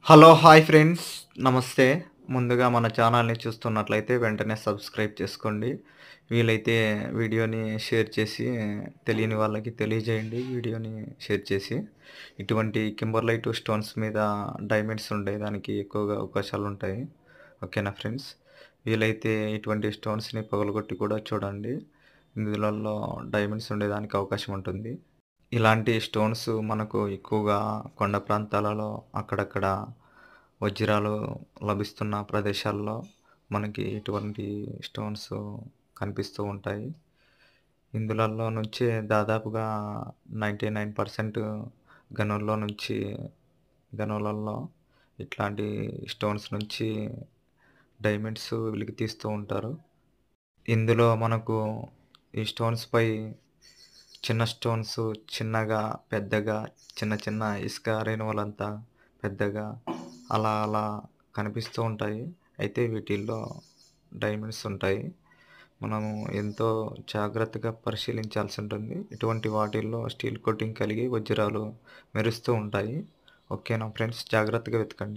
Hello! Hi friends. నమస్తే. ముందుగా మన ఛానల్‌ని చూస్తున్నట్లయితే వెంటనే సబ్స్క్రైబ్ చేసుకోండి. వీలైతే వీడియోని షేర్ చేసి తెలియని వాళ్ళకి తెలియజేయండి వీడియోని షేర్ చేసి. ఇటువంటి కింబర్లైట్ స్టోన్స్ మీద డైమండ్స్ ఉండేదానికి ఎక్కువగా అవకాశాలుంటాయి. ఓకేనా ఫ్రెండ్స్? వీలైతే ఇటువంటి స్టోన్స్‌ని పగలగొట్టి కూడా చూడండి. ఇందులల్లో డైమండ్స్ ఉండేదానికి అవకాశం ఉంటుంది. ఇలాంటి స్టోన్స్ మనకు ఎక్కువగా కొండ ప్రాంతాలలో అక్కడక్కడ వజ్రాలు లభిస్తున్న ప్రదేశాల్లో మనకి ఇటువంటి స్టోన్స్ కనిపిస్తూ ఉంటాయి. ఇందులల్లో నుంచి దాదాపుగా 99% గనుల్లో నుంచి గనులలో ఇట్లాంటి స్టోన్స్ నుంచి డైమండ్స్ వెలికి తీస్తూ ఉంటారు. ఇందులో మనకు ఈ స్టోన్స్‌పై చిన్న స్టోన్స్ చిన్నగా, పెద్దగా, చిన్న చిన్న ఇసుక రేణువులంతా పెద్దగా అలా కనిపిస్తూ ఉంటాయి. అయితే వీటిల్లో డైమండ్స్ ఉంటాయి. మనము ఎంతో జాగ్రత్తగా పరిశీలించాల్సి ఉంటుంది. ఇటువంటి వాటిల్లో స్టీల్ కోటింగ్ కలిగి వజ్రాలు మెరుస్తూ ఉంటాయి. ఓకేనా ఫ్రెండ్స్, జాగ్రత్తగా వెతకండి.